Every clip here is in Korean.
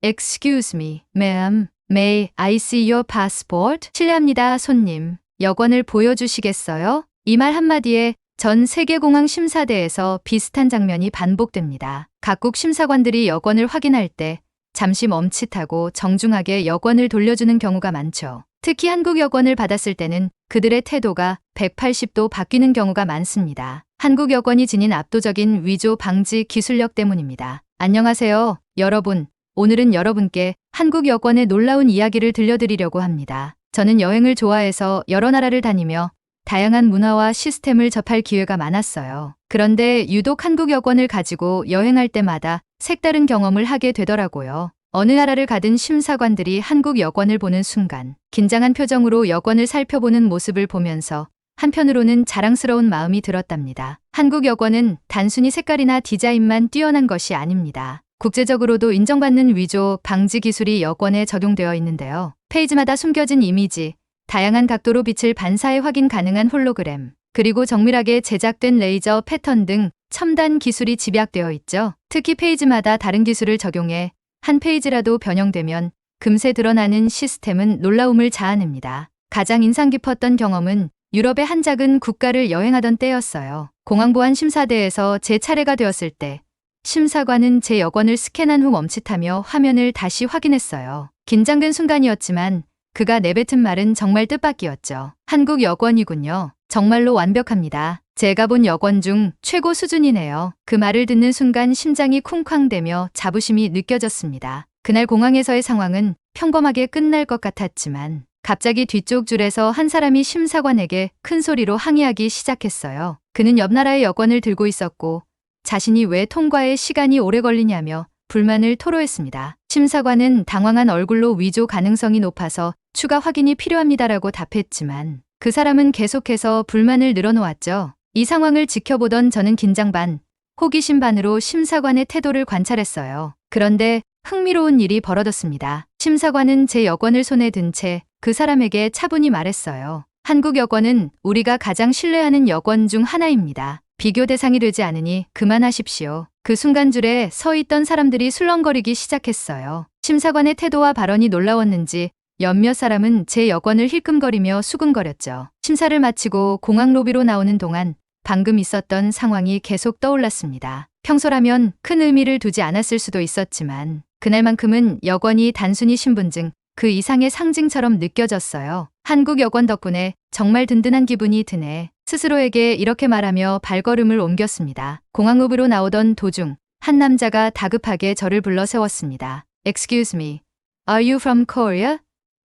Excuse me, ma'am. May I see your passport? 실례합니다, 손님. 여권을 보여주시겠어요? 이 말 한마디에 전 세계공항 심사대에서 비슷한 장면이 반복됩니다. 각국 심사관들이 여권을 확인할 때 잠시 멈칫하고 정중하게 여권을 돌려주는 경우가 많죠. 특히 한국 여권을 받았을 때는 그들의 태도가 180도 바뀌는 경우가 많습니다. 한국 여권이 지닌 압도적인 위조 방지 기술력 때문입니다. 안녕하세요, 여러분. 오늘은 여러분께 한국 여권의 놀라운 이야기를 들려드리려고 합니다. 저는 여행을 좋아해서 여러 나라를 다니며 다양한 문화와 시스템을 접할 기회가 많았어요. 그런데 유독 한국 여권을 가지고 여행할 때마다 색다른 경험을 하게 되더라고요. 어느 나라를 가든 심사관들이 한국 여권을 보는 순간 긴장한 표정으로 여권을 살펴보는 모습을 보면서 한편으로는 자랑스러운 마음이 들었답니다. 한국 여권은 단순히 색깔이나 디자인만 뛰어난 것이 아닙니다. 국제적으로도 인정받는 위조 방지 기술이 여권에 적용되어 있는데요. 페이지마다 숨겨진 이미지, 다양한 각도로 빛을 반사해 확인 가능한 홀로그램, 그리고 정밀하게 제작된 레이저 패턴 등 첨단 기술이 집약되어 있죠. 특히 페이지마다 다른 기술을 적용해 한 페이지라도 변형되면 금세 드러나는 시스템은 놀라움을 자아냅니다. 가장 인상 깊었던 경험은 유럽의 한 작은 국가를 여행하던 때였어요. 공항보안 심사대에서 제 차례가 되었을 때 심사관은 제 여권을 스캔한 후 멈칫하며 화면을 다시 확인했어요. 긴장된 순간이었지만 그가 내뱉은 말은 정말 뜻밖이었죠. 한국 여권이군요. 정말로 완벽합니다. 제가 본 여권 중 최고 수준이네요. 그 말을 듣는 순간 심장이 쿵쾅대며 자부심이 느껴졌습니다. 그날 공항에서의 상황은 평범하게 끝날 것 같았지만 갑자기 뒤쪽 줄에서 한 사람이 심사관에게 큰 소리로 항의하기 시작했어요. 그는 옆 나라의 여권을 들고 있었고 자신이 왜 통과에 시간이 오래 걸리냐며 불만을 토로했습니다. 심사관은 당황한 얼굴로 위조 가능성이 높아서 추가 확인이 필요합니다라고 답했지만 그 사람은 계속해서 불만을 늘어놓았죠. 이 상황을 지켜보던 저는 긴장 반, 호기심 반으로 심사관의 태도를 관찰했어요. 그런데 흥미로운 일이 벌어졌습니다. 심사관은 제 여권을 손에 든 채 그 사람에게 차분히 말했어요. 한국 여권은 우리가 가장 신뢰하는 여권 중 하나입니다. 비교 대상이 되지 않으니 그만하십시오. 그 순간 줄에 서 있던 사람들이 술렁거리기 시작했어요. 심사관의 태도와 발언이 놀라웠는지 몇몇 사람은 제 여권을 힐끔거리며 수군거렸죠. 심사를 마치고 공항 로비로 나오는 동안 방금 있었던 상황이 계속 떠올랐습니다. 평소라면 큰 의미를 두지 않았을 수도 있었지만 그날만큼은 여권이 단순히 신분증 그 이상의 상징처럼 느껴졌어요. 한국 여권 덕분에 정말 든든한 기분이 드네. 스스로에게 이렇게 말하며 발걸음을 옮겼습니다. 공항 로비로 나오던 도중 한 남자가 다급하게 저를 불러 세웠습니다. Excuse me, are you from Korea?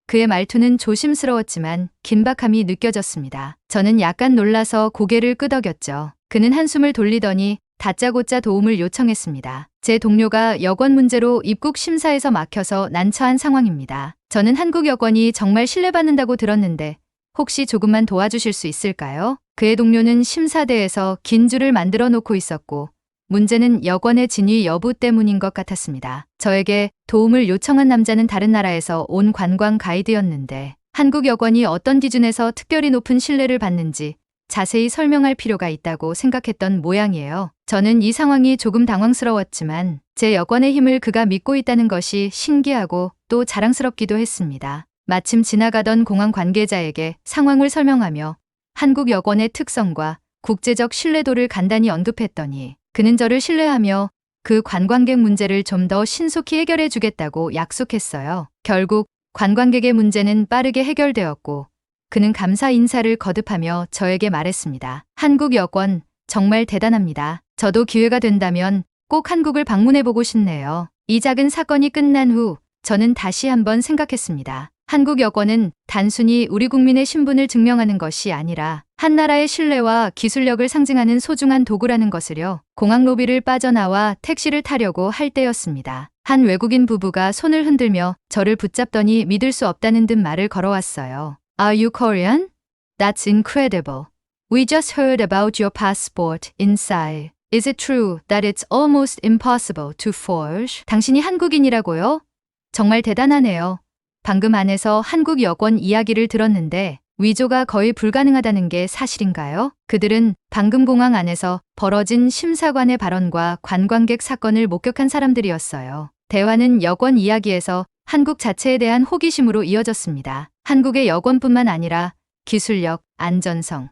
그의 말투는 조심스러웠지만 긴박함이 느껴졌습니다. 저는 약간 놀라서 고개를 끄덕였죠. 그는 한숨을 돌리더니 다짜고짜 도움을 요청했습니다. 제 동료가 여권 문제로 입국 심사에서 막혀서 난처한 상황입니다. 저는 한국 여권이 정말 신뢰받는다고 들었는데 혹시 조금만 도와주실 수 있을까요? 그의 동료는 심사대에서 긴 줄을 만들어 놓고 있었고 문제는 여권의 진위 여부 때문인 것 같았습니다. 저에게 도움을 요청한 남자는 다른 나라에서 온 관광 가이드였는데 한국 여권이 어떤 기준에서 특별히 높은 신뢰를 받는지 자세히 설명할 필요가 있다고 생각했던 모양이에요. 저는 이 상황이 조금 당황스러웠지만 제 여권의 힘을 그가 믿고 있다는 것이 신기하고 또 자랑스럽기도 했습니다. 마침 지나가던 공항 관계자에게 상황을 설명하며 한국 여권의 특성과 국제적 신뢰도를 간단히 언급했더니 그는 저를 신뢰하며 그 관광객 문제를 좀 더 신속히 해결해 주겠다고 약속했어요. 결국 관광객의 문제는 빠르게 해결되었고 그는 감사 인사를 거듭하며 저에게 말했습니다. 한국 여권 정말 대단합니다. 저도 기회가 된다면 꼭 한국을 방문해보고 싶네요. 이 작은 사건이 끝난 후 저는 다시 한번 생각했습니다. 한국 여권은 단순히 우리 국민의 신분을 증명하는 것이 아니라 한 나라의 신뢰와 기술력을 상징하는 소중한 도구라는 것을요. 공항 로비를 빠져나와 택시를 타려고 할 때였습니다. 한 외국인 부부가 손을 흔들며 저를 붙잡더니 믿을 수 없다는 듯 말을 걸어왔어요. Are you Korean? That's incredible. We just heard about your passport inside. Is it true that it's almost impossible to forge? 당신이 한국인이라고요? 정말 대단하네요. 방금 안에서 한국 여권 이야기를 들었는데 위조가 거의 불가능하다는 게 사실인가요? 그들은 방금 공항 안에서 벌어진 심사관의 발언과 관광객 사건을 목격한 사람들이었어요. 대화는 여권 이야기에서 한국 자체에 대한 호기심으로 이어졌습니다. 한국의 여권뿐만 아니라 기술력, 안전성,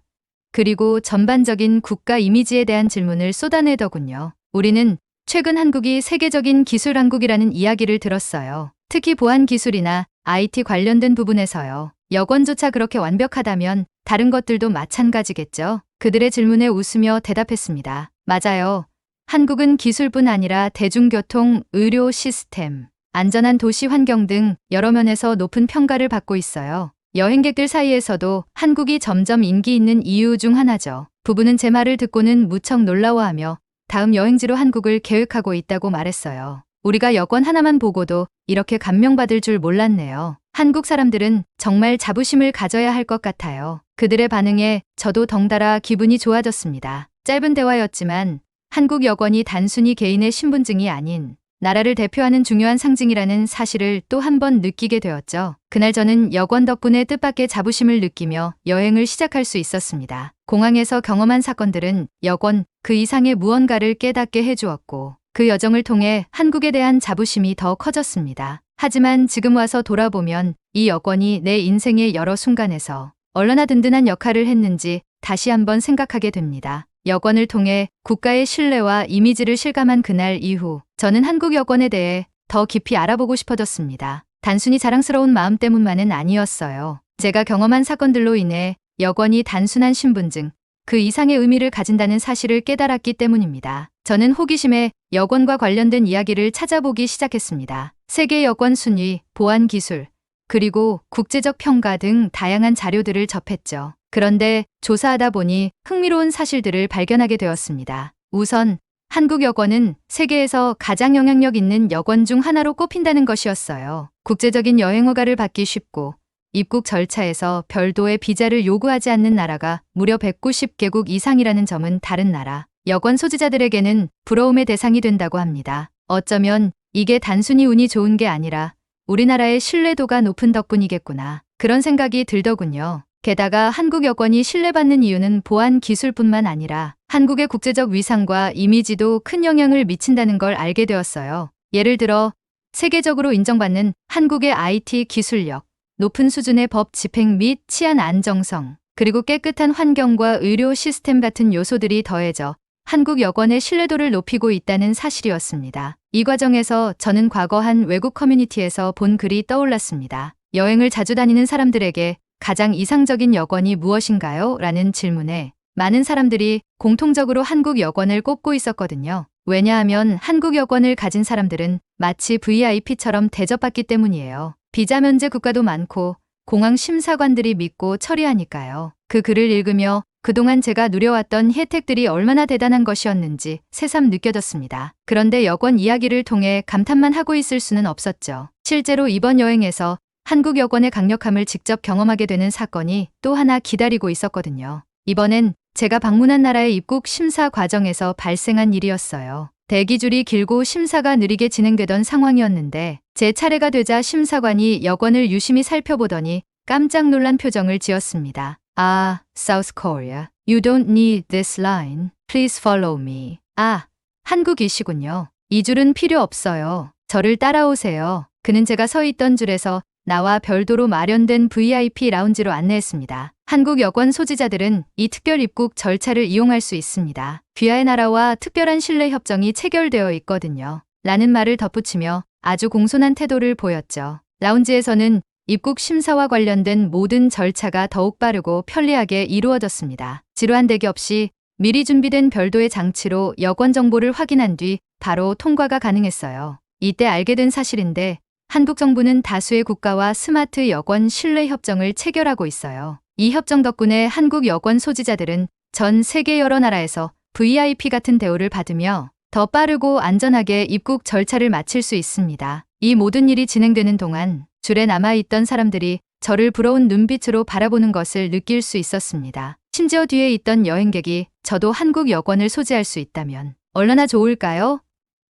그리고 전반적인 국가 이미지에 대한 질문을 쏟아내더군요. 우리는 최근 한국이 세계적인 기술 강국이라는 이야기를 들었어요. 특히 보안 기술이나 IT 관련된 부분에서요. 여권조차 그렇게 완벽하다면 다른 것들도 마찬가지겠죠. 그들의 질문에 웃으며 대답했습니다. 맞아요. 한국은 기술뿐 아니라 대중교통, 의료 시스템, 안전한 도시 환경 등 여러 면에서 높은 평가를 받고 있어요. 여행객들 사이에서도 한국이 점점 인기 있는 이유 중 하나죠. 부부는 제 말을 듣고는 무척 놀라워하며 다음 여행지로 한국을 계획하고 있다고 말했어요. 우리가 여권 하나만 보고도 이렇게 감명받을 줄 몰랐네요. 한국 사람들은 정말 자부심을 가져야 할 것 같아요. 그들의 반응에 저도 덩달아 기분이 좋아졌습니다. 짧은 대화였지만 한국 여권이 단순히 개인의 신분증이 아닌 나라를 대표하는 중요한 상징이라는 사실을 또 한 번 느끼게 되었죠. 그날 저는 여권 덕분에 뜻밖의 자부심을 느끼며 여행을 시작할 수 있었습니다. 공항에서 경험한 사건들은 여권 그 이상의 무언가를 깨닫게 해주었고 그 여정을 통해 한국에 대한 자부심이 더 커졌습니다. 하지만 지금 와서 돌아보면 이 여권이 내 인생의 여러 순간에서 얼마나 든든한 역할을 했는지 다시 한번 생각하게 됩니다. 여권을 통해 국가의 신뢰와 이미지를 실감한 그날 이후 저는 한국 여권에 대해 더 깊이 알아보고 싶어졌습니다. 단순히 자랑스러운 마음 때문만은 아니었어요. 제가 경험한 사건들로 인해 여권이 단순한 신분증, 그 이상의 의미를 가진다는 사실을 깨달았기 때문입니다. 저는 호기심에 여권과 관련된 이야기를 찾아보기 시작했습니다. 세계 여권 순위, 보안 기술, 그리고 국제적 평가 등 다양한 자료들을 접했죠. 그런데 조사하다 보니 흥미로운 사실들을 발견하게 되었습니다. 우선 한국 여권은 세계에서 가장 영향력 있는 여권 중 하나로 꼽힌다는 것이었어요. 국제적인 여행 허가를 받기 쉽고 입국 절차에서 별도의 비자를 요구하지 않는 나라가 무려 190개국 이상이라는 점은 다른 나라 여권 소지자들에게는 부러움의 대상이 된다고 합니다. 어쩌면 이게 단순히 운이 좋은 게 아니라 우리나라의 신뢰도가 높은 덕분이겠구나. 그런 생각이 들더군요. 게다가 한국 여권이 신뢰받는 이유는 보안 기술뿐만 아니라 한국의 국제적 위상과 이미지도 큰 영향을 미친다는 걸 알게 되었어요. 예를 들어 세계적으로 인정받는 한국의 IT 기술력, 높은 수준의 법 집행 및 치안 안정성, 그리고 깨끗한 환경과 의료 시스템 같은 요소들이 더해져 한국 여권의 신뢰도를 높이고 있다는 사실이었습니다. 이 과정에서 저는 과거 한 외국 커뮤니티에서 본 글이 떠올랐습니다. 여행을 자주 다니는 사람들에게 가장 이상적인 여권이 무엇인가요? 라는 질문에 많은 사람들이 공통적으로 한국 여권을 꼽고 있었거든요. 왜냐하면 한국 여권을 가진 사람들은 마치 VIP처럼 대접받기 때문이에요. 비자 면제 국가도 많고 공항 심사관들이 믿고 처리하니까요. 그 글을 읽으며 그동안 제가 누려왔던 혜택들이 얼마나 대단한 것이었는지 새삼 느껴졌습니다. 그런데 여권 이야기를 통해 감탄만 하고 있을 수는 없었죠. 실제로 이번 여행에서 한국 여권의 강력함을 직접 경험하게 되는 사건이 또 하나 기다리고 있었거든요. 이번엔 제가 방문한 나라의 입국 심사 과정에서 발생한 일이었어요. 대기줄이 길고 심사가 느리게 진행되던 상황이었는데 제 차례가 되자 심사관이 여권을 유심히 살펴보더니 깜짝 놀란 표정을 지었습니다. 아, South Korea. You don't need this line. Please follow me. 아, 한국이시군요. 이 줄은 필요 없어요. 저를 따라오세요. 그는 제가 서 있던 줄에서 나와 별도로 마련된 VIP 라운지로 안내했습니다. 한국 여권 소지자들은 이 특별 입국 절차를 이용할 수 있습니다. 귀하의 나라와 특별한 신뢰 협정이 체결되어 있거든요. 라는 말을 덧붙이며 아주 공손한 태도를 보였죠. 라운지에서는 입국 심사와 관련된 모든 절차가 더욱 빠르고 편리하게 이루어졌습니다. 지루한 대기 없이 미리 준비된 별도의 장치로 여권 정보를 확인한 뒤 바로 통과가 가능했어요. 이때 알게 된 사실인데 한국 정부는 다수의 국가와 스마트 여권 신뢰 협정을 체결하고 있어요. 이 협정 덕분에 한국 여권 소지자들은 전 세계 여러 나라에서 VIP 같은 대우를 받으며 더 빠르고 안전하게 입국 절차를 마칠 수 있습니다. 이 모든 일이 진행되는 동안 줄에 남아있던 사람들이 저를 부러운 눈빛으로 바라보는 것을 느낄 수 있었습니다. 심지어 뒤에 있던 여행객이 저도 한국 여권을 소지할 수 있다면 얼마나 좋을까요?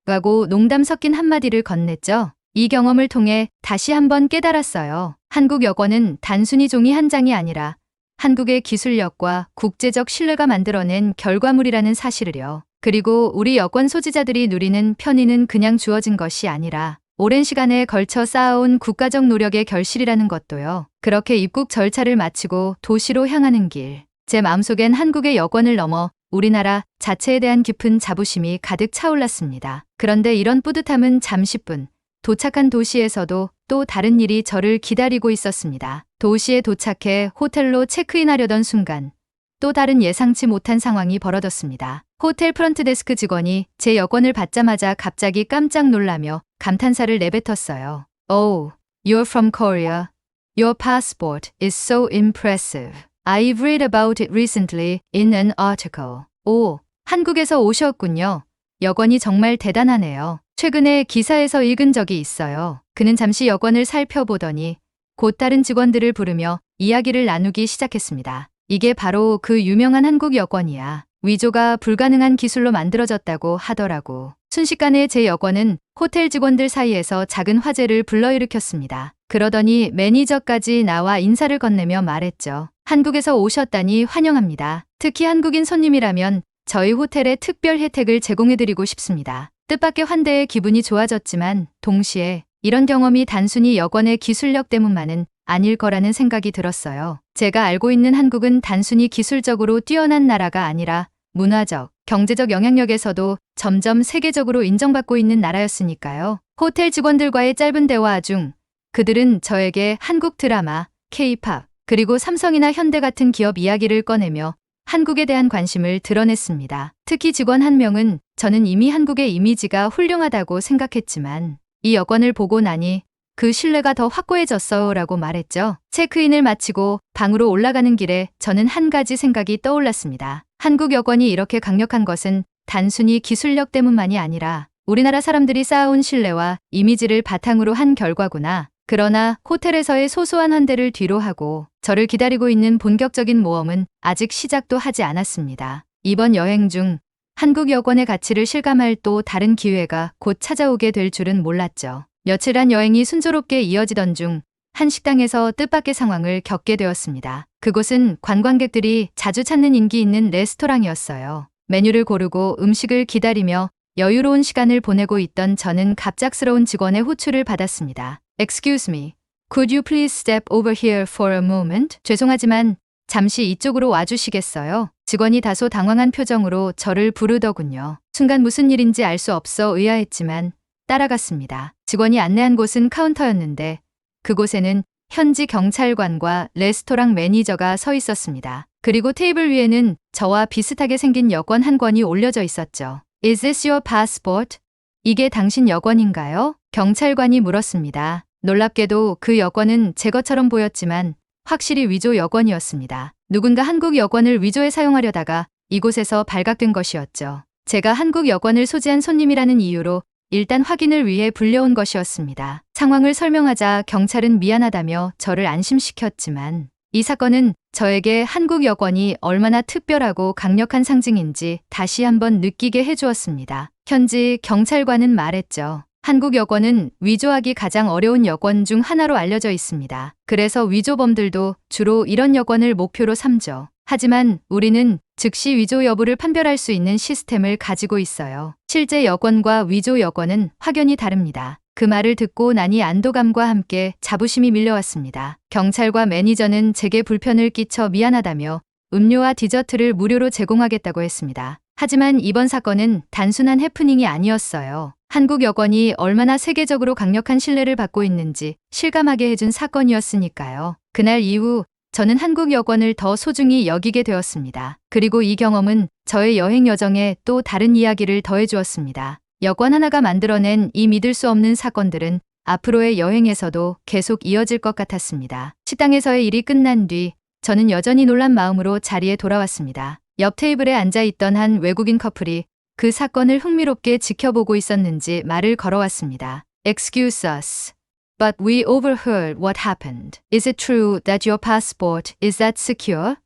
라고 농담 섞인 한마디를 건넸죠. 이 경험을 통해 다시 한번 깨달았어요. 한국 여권은 단순히 종이 한 장이 아니라 한국의 기술력과 국제적 신뢰가 만들어낸 결과물이라는 사실을요. 그리고 우리 여권 소지자들이 누리는 편의는 그냥 주어진 것이 아니라 오랜 시간에 걸쳐 쌓아온 국가적 노력의 결실이라는 것도요. 그렇게 입국 절차를 마치고 도시로 향하는 길. 제 마음속엔 한국의 여권을 넘어 우리나라 자체에 대한 깊은 자부심이 가득 차올랐습니다. 그런데 이런 뿌듯함은 잠시뿐. 도착한 도시에서도 또 다른 일이 저를 기다리고 있었습니다. 도시에 도착해 호텔로 체크인하려던 순간 또 다른 예상치 못한 상황이 벌어졌습니다. 호텔 프런트데스크 직원이 제 여권을 받자마자 갑자기 깜짝 놀라며 감탄사를 내뱉었어요. Oh, you're from Korea. Your passport is so impressive. I've read about it recently in an article. 오, 한국에서 오셨군요. 여권이 정말 대단하네요. 최근에 기사에서 읽은 적이 있어요. 그는 잠시 여권을 살펴보더니 곧 다른 직원들을 부르며 이야기를 나누기 시작했습니다. 이게 바로 그 유명한 한국 여권이야. 위조가 불가능한 기술로 만들어졌다고 하더라고. 순식간에 제 여권은 호텔 직원들 사이에서 작은 화제를 불러일으켰습니다. 그러더니 매니저까지 나와 인사를 건네며 말했죠. 한국에서 오셨다니 환영합니다. 특히 한국인 손님이라면 저희 호텔에 특별 혜택을 제공해드리고 싶습니다. 뜻밖의 환대에 기분이 좋아졌지만 동시에 이런 경험이 단순히 여권의 기술력 때문만은 아닐 거라는 생각이 들었어요. 제가 알고 있는 한국은 단순히 기술적으로 뛰어난 나라가 아니라 문화적, 경제적 영향력에서도 점점 세계적으로 인정받고 있는 나라였으니까요. 호텔 직원들과의 짧은 대화 중 그들은 저에게 한국 드라마, K-팝, 그리고 삼성이나 현대 같은 기업 이야기를 꺼내며 한국에 대한 관심을 드러냈습니다. 특히 직원 한 명은 저는 이미 한국의 이미지가 훌륭하다고 생각했지만 이 여권을 보고 나니 그 신뢰가 더 확고해졌어요 라고 말했죠. 체크인을 마치고 방으로 올라가는 길에 저는 한 가지 생각이 떠올랐습니다. 한국 여권이 이렇게 강력한 것은 단순히 기술력 때문만이 아니라 우리나라 사람들이 쌓아온 신뢰와 이미지를 바탕으로 한 결과구나. 그러나 호텔에서의 소소한 환대를 뒤로하고 저를 기다리고 있는 본격적인 모험은 아직 시작도 하지 않았습니다. 이번 여행 중 한국 여권의 가치를 실감할 또 다른 기회가 곧 찾아오게 될 줄은 몰랐죠. 며칠한 여행이 순조롭게 이어지던 중 한 식당에서 뜻밖의 상황을 겪게 되었습니다. 그곳은 관광객들이 자주 찾는 인기 있는 레스토랑이었어요. 메뉴를 고르고 음식을 기다리며 여유로운 시간을 보내고 있던 저는 갑작스러운 직원의 호출을 받았습니다. Excuse me, could you please step over here for a moment? 죄송하지만 잠시 이쪽으로 와주시겠어요? 직원이 다소 당황한 표정으로 저를 부르더군요. 순간 무슨 일인지 알 수 없어 의아했지만 따라갔습니다. 직원이 안내한 곳은 카운터였는데 그곳에는 현지 경찰관과 레스토랑 매니저가 서 있었습니다. 그리고 테이블 위에는 저와 비슷하게 생긴 여권 한 권이 올려져 있었죠. Is this your passport? 이게 당신 여권인가요? 경찰관이 물었습니다. 놀랍게도 그 여권은 제 것처럼 보였지만 확실히 위조 여권이었습니다. 누군가 한국 여권을 위조해 사용하려다가 이곳에서 발각된 것이었죠. 제가 한국 여권을 소지한 손님이라는 이유로 일단 확인을 위해 불려온 것이었습니다. 상황을 설명하자 경찰은 미안하다며 저를 안심시켰지만 이 사건은 저에게 한국 여권이 얼마나 특별하고 강력한 상징인지 다시 한번 느끼게 해주었습니다. 현지 경찰관은 말했죠. 한국 여권은 위조하기 가장 어려운 여권 중 하나로 알려져 있습니다. 그래서 위조범들도 주로 이런 여권을 목표로 삼죠. 하지만 우리는 즉시 위조 여부를 판별할 수 있는 시스템을 가지고 있어요. 실제 여권과 위조 여권은 확연히 다릅니다. 그 말을 듣고 나니 안도감과 함께 자부심이 밀려왔습니다. 경찰과 매니저는 제게 불편을 끼쳐 미안하다며 음료와 디저트를 무료로 제공하겠다고 했습니다. 하지만 이번 사건은 단순한 해프닝이 아니었어요. 한국 여권이 얼마나 세계적으로 강력한 신뢰를 받고 있는지 실감하게 해준 사건이었으니까요. 그날 이후 저는 한국 여권을 더 소중히 여기게 되었습니다. 그리고 이 경험은 저의 여행 여정에 또 다른 이야기를 더해주었습니다. 여권 하나가 만들어낸 이 믿을 수 없는 사건들은 앞으로의 여행에서도 계속 이어질 것 같았습니다. 식당에서의 일이 끝난 뒤 저는 여전히 놀란 마음으로 자리에 돌아왔습니다. 옆 테이블에 앉아있던 한 외국인 커플이 그 사건을 흥미롭게 지켜보고 있었는지 말을 걸어왔습니다. Excuse us, but we overheard what happened. Is it true that your passport is that secure?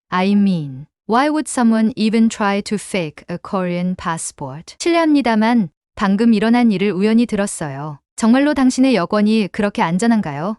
I mean, why would someone even try to fake a Korean passport? 실례합니다만 방금 일어난 일을 우연히 들었어요. 정말로 당신의 여권이 그렇게 안전한가요?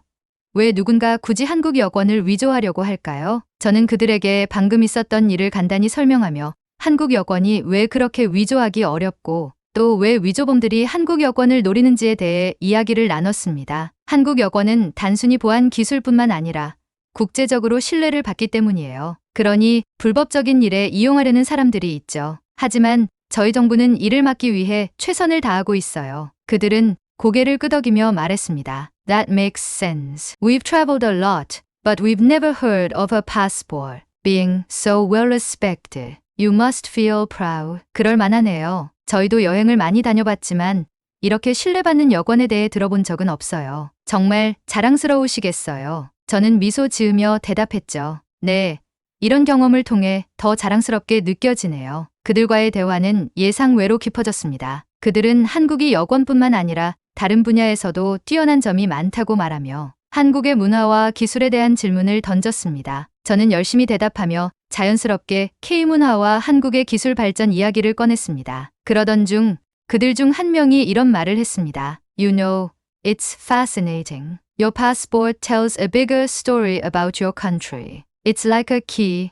왜 누군가 굳이 한국 여권을 위조하려고 할까요? 저는 그들에게 방금 있었던 일을 간단히 설명하며 한국 여권이 왜 그렇게 위조하기 어렵고 또 왜 위조범들이 한국 여권을 노리는지에 대해 이야기를 나눴습니다. 한국 여권은 단순히 보안 기술뿐만 아니라 국제적으로 신뢰를 받기 때문이에요. 그러니 불법적인 일에 이용하려는 사람들이 있죠. 하지만 저희 정부는 이를 막기 위해 최선을 다하고 있어요. 그들은 고개를 끄덕이며 말했습니다. That makes sense. We've traveled a lot, but we've never heard of a passport being so well respected. You must feel proud. 그럴 만하네요. 저희도 여행을 많이 다녀봤지만 이렇게 신뢰받는 여권에 대해 들어본 적은 없어요. 정말 자랑스러우시겠어요. 저는 미소 지으며 대답했죠. 네, 이런 경험을 통해 더 자랑스럽게 느껴지네요. 그들과의 대화는 예상 외로 깊어졌습니다. 그들은 한국이 여권뿐만 아니라 다른 분야에서도 뛰어난 점이 많다고 말하며 한국의 문화와 기술에 대한 질문을 던졌습니다. 저는 열심히 대답하며 자연스럽게 K문화와 한국의 기술 발전 이야기를 꺼냈습니다. 그러던 중 그들 중 한 명이 이런 말을 했습니다. You know, it's fascinating. Your passport tells a bigger story about your country. It's like a key,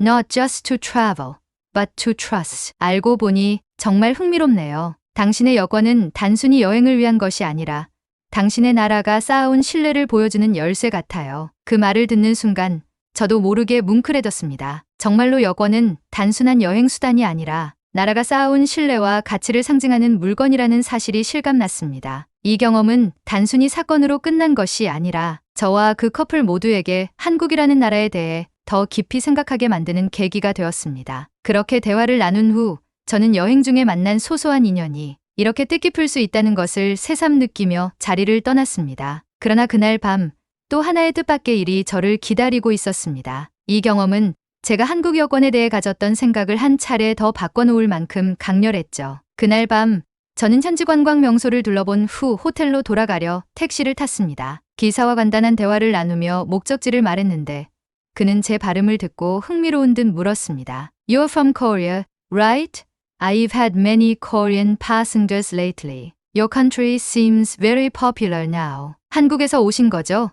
not just to travel, but to trust. 알고 보니 정말 흥미롭네요. 당신의 여권은 단순히 여행을 위한 것이 아니라 당신의 나라가 쌓아온 신뢰를 보여주는 열쇠 같아요. 그 말을 듣는 순간 저도 모르게 뭉클해졌습니다. 정말로 여권은 단순한 여행 수단이 아니라 나라가 쌓아온 신뢰와 가치를 상징하는 물건이라는 사실이 실감났습니다. 이 경험은 단순히 사건으로 끝난 것이 아니라 저와 그 커플 모두에게 한국이라는 나라에 대해 더 깊이 생각하게 만드는 계기가 되었습니다. 그렇게 대화를 나눈 후 저는 여행 중에 만난 소소한 인연이 이렇게 뜻깊을 수 있다는 것을 새삼 느끼며 자리를 떠났습니다. 그러나 그날 밤 또 하나의 뜻밖의 일이 저를 기다리고 있었습니다. 이 경험은 제가 한국 여권에 대해 가졌던 생각을 한 차례 더 바꿔놓을 만큼 강렬했죠. 그날 밤 저는 현지 관광 명소를 둘러본 후 호텔로 돌아가려 택시를 탔습니다. 기사와 간단한 대화를 나누며 목적지를 말했는데 그는 제 발음을 듣고 흥미로운 듯 물었습니다. You're from Korea, right? I've had many Korean passengers lately. Your country seems very popular now. 한국에서 오신 거죠?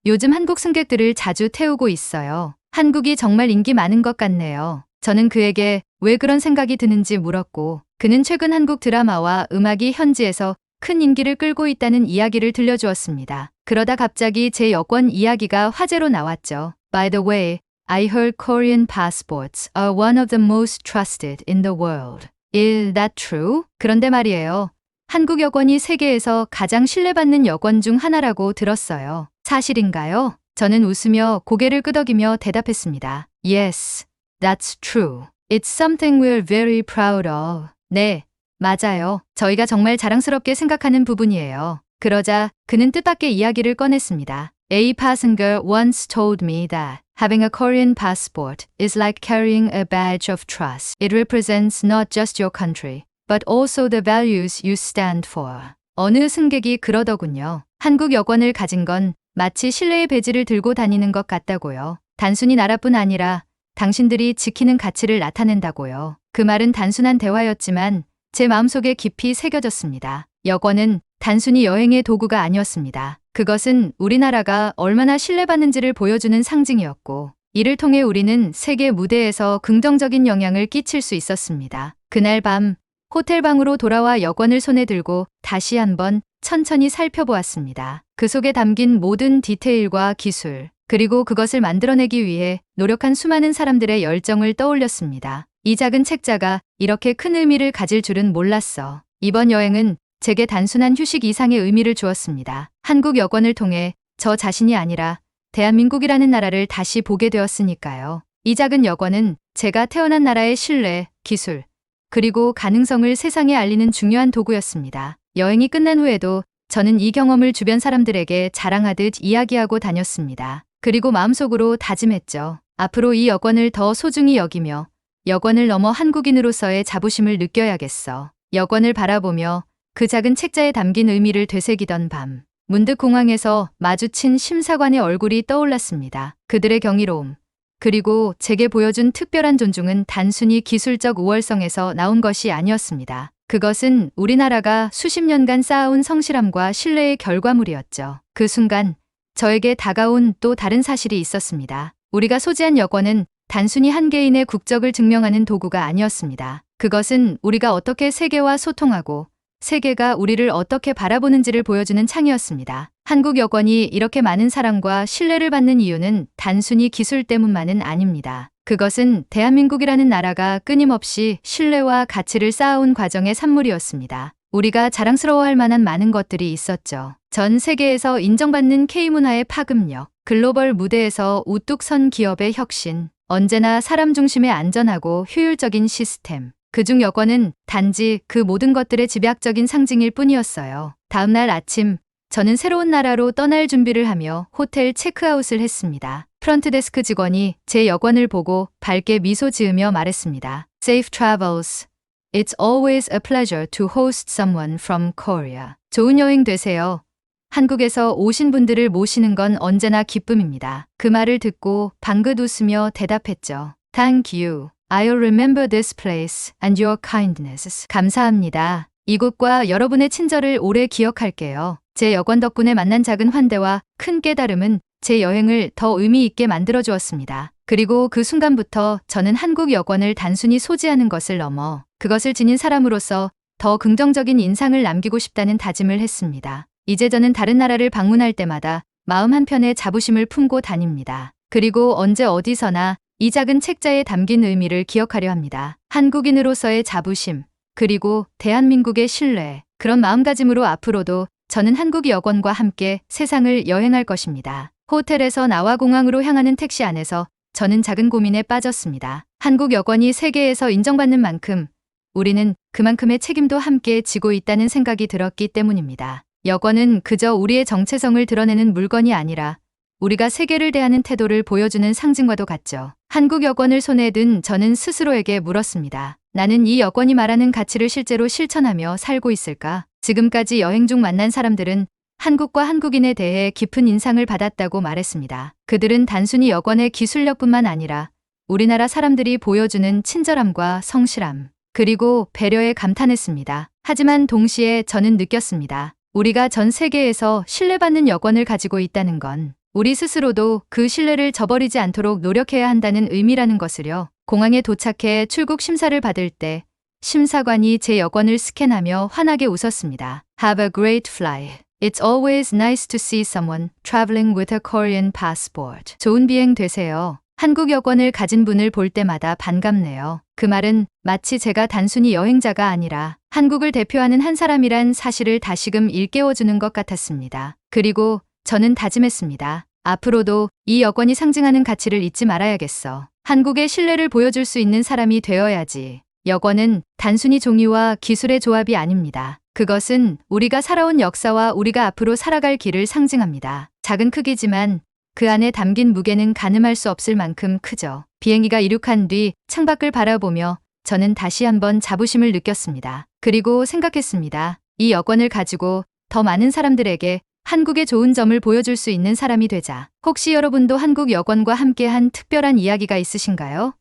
요즘 한국 승객들을 자주 태우고 있어요. 한국이 정말 인기 많은 것 같네요. 저는 그에게 왜 그런 생각이 드는지 물었고 그는 최근 한국 드라마와 음악이 현지에서 큰 인기를 끌고 있다는 이야기를 들려주었습니다. 그러다 갑자기 제 여권 이야기가 화제로 나왔죠. By the way, I heard Korean passports are one of the most trusted in the world. Is that true? 그런데 말이에요. 한국 여권이 세계에서 가장 신뢰받는 여권 중 하나라고 들었어요. 사실인가요? 저는 웃으며 고개를 끄덕이며 대답했습니다. Yes, that's true. It's something we're very proud of. 네, 맞아요. 저희가 정말 자랑스럽게 생각하는 부분이에요. 그러자 그는 뜻밖의 이야기를 꺼냈습니다. A passenger once told me that having a Korean passport is like carrying a badge of trust. It represents not just your country, but also the values you stand for. 어느 승객이 그러더군요. 한국 여권을 가진 건 마치 신뢰의 배지를 들고 다니는 것 같다고요. 단순히 나라뿐 아니라 당신들이 지키는 가치를 나타낸다고요. 그 말은 단순한 대화였지만 제 마음속에 깊이 새겨졌습니다. 여권은 단순히 여행의 도구가 아니었습니다. 그것은 우리나라가 얼마나 신뢰받는지를 보여주는 상징이었고 이를 통해 우리는 세계 무대에서 긍정적인 영향을 끼칠 수 있었습니다. 그날 밤 호텔 방으로 돌아와 여권을 손에 들고 다시 한번 천천히 살펴보았습니다. 그 속에 담긴 모든 디테일과 기술, 그리고 그것을 만들어내기 위해 노력한 수많은 사람들의 열정을 떠올렸습니다. 이 작은 책자가 이렇게 큰 의미를 가질 줄은 몰랐어. 이번 여행은 제게 단순한 휴식 이상의 의미를 주었습니다. 한국 여권을 통해 저 자신이 아니라 대한민국이라는 나라를 다시 보게 되었으니까요. 이 작은 여권은 제가 태어난 나라의 신뢰, 기술, 그리고 가능성을 세상에 알리는 중요한 도구였습니다. 여행이 끝난 후에도 저는 이 경험을 주변 사람들에게 자랑하듯 이야기하고 다녔습니다. 그리고 마음속으로 다짐했죠. 앞으로 이 여권을 더 소중히 여기며 여권을 넘어 한국인으로서의 자부심을 느껴야겠어. 여권을 바라보며 그 작은 책자에 담긴 의미를 되새기던 밤, 문득 공항에서 마주친 심사관의 얼굴이 떠올랐습니다. 그들의 경이로움, 그리고 제게 보여준 특별한 존중은 단순히 기술적 우월성에서 나온 것이 아니었습니다. 그것은 우리나라가 수십 년간 쌓아온 성실함과 신뢰의 결과물이었죠. 그 순간 저에게 다가온 또 다른 사실이 있었습니다. 우리가 소지한 여권은 단순히 한 개인의 국적을 증명하는 도구가 아니었습니다. 그것은 우리가 어떻게 세계와 소통하고 세계가 우리를 어떻게 바라보는지를 보여주는 창이었습니다. 한국 여권이 이렇게 많은 사랑과 신뢰를 받는 이유는 단순히 기술 때문만은 아닙니다. 그것은 대한민국이라는 나라가 끊임없이 신뢰와 가치를 쌓아온 과정의 산물이었습니다. 우리가 자랑스러워할 만한 많은 것들이 있었죠. 전 세계에서 인정받는 K문화의 파급력, 글로벌 무대에서 우뚝 선 기업의 혁신, 언제나 사람 중심의 안전하고 효율적인 시스템. 그중 여권은 단지 그 모든 것들의 집약적인 상징일 뿐이었어요. 다음 날 아침, 저는 새로운 나라로 떠날 준비를 하며 호텔 체크아웃을 했습니다. 프런트데스크 직원이 제 여권을 보고 밝게 미소 지으며 말했습니다. Safe travels. It's always a pleasure to host someone from Korea. 좋은 여행 되세요. 한국에서 오신 분들을 모시는 건 언제나 기쁨입니다. 그 말을 듣고 방긋 웃으며 대답했죠. Thank you. I'll remember this place and your kindness. 감사합니다. 이곳과 여러분의 친절을 오래 기억할게요. 제 여권 덕분에 만난 작은 환대와 큰 깨달음은 제 여행을 더 의미 있게 만들어 주었습니다. 그리고 그 순간부터 저는 한국 여권을 단순히 소지하는 것을 넘어 그것을 지닌 사람으로서 더 긍정적인 인상을 남기고 싶다는 다짐을 했습니다. 이제 저는 다른 나라를 방문할 때마다 마음 한편에 자부심을 품고 다닙니다. 그리고 언제 어디서나 이 작은 책자에 담긴 의미를 기억하려 합니다. 한국인으로서의 자부심, 그리고 대한민국의 신뢰, 그런 마음가짐으로 앞으로도 저는 한국 여권과 함께 세상을 여행할 것입니다. 호텔에서 나와 공항으로 향하는 택시 안에서 저는 작은 고민에 빠졌습니다. 한국 여권이 세계에서 인정받는 만큼 우리는 그만큼의 책임도 함께 지고 있다는 생각이 들었기 때문입니다. 여권은 그저 우리의 정체성을 드러내는 물건이 아니라 우리가 세계를 대하는 태도를 보여주는 상징과도 같죠. 한국 여권을 손에 든 저는 스스로에게 물었습니다. 나는 이 여권이 말하는 가치를 실제로 실천하며 살고 있을까? 지금까지 여행 중 만난 사람들은 한국과 한국인에 대해 깊은 인상을 받았다고 말했습니다. 그들은 단순히 여권의 기술력뿐만 아니라 우리나라 사람들이 보여주는 친절함과 성실함, 그리고 배려에 감탄했습니다. 하지만 동시에 저는 느꼈습니다. 우리가 전 세계에서 신뢰받는 여권을 가지고 있다는 건 우리 스스로도 그 신뢰를 저버리지 않도록 노력해야 한다는 의미라는 것을요. 공항에 도착해 출국 심사를 받을 때 심사관이 제 여권을 스캔하며 환하게 웃었습니다. Have a great flight. It's always nice to see someone traveling with a Korean passport. 좋은 비행 되세요. 한국 여권을 가진 분을 볼 때마다 반갑네요. 그 말은 마치 제가 단순히 여행자가 아니라 한국을 대표하는 한 사람이란 사실을 다시금 일깨워주는 것 같았습니다. 그리고 저는 다짐했습니다. 앞으로도 이 여권이 상징하는 가치를 잊지 말아야겠어. 한국의 신뢰를 보여줄 수 있는 사람이 되어야지. 여권은 단순히 종이와 기술의 조합이 아닙니다. 그것은 우리가 살아온 역사와 우리가 앞으로 살아갈 길을 상징합니다. 작은 크기지만 그 안에 담긴 무게는 가늠할 수 없을 만큼 크죠. 비행기가 이륙한 뒤 창밖을 바라보며 저는 다시 한번 자부심을 느꼈습니다. 그리고 생각했습니다. 이 여권을 가지고 더 많은 사람들에게 한국의 좋은 점을 보여줄 수 있는 사람이 되자. 혹시 여러분도 한국 여권과 함께한 특별한 이야기가 있으신가요?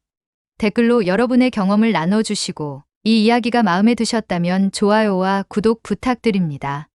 댓글로 여러분의 경험을 나눠주시고 이 이야기가 마음에 드셨다면 좋아요와 구독 부탁드립니다.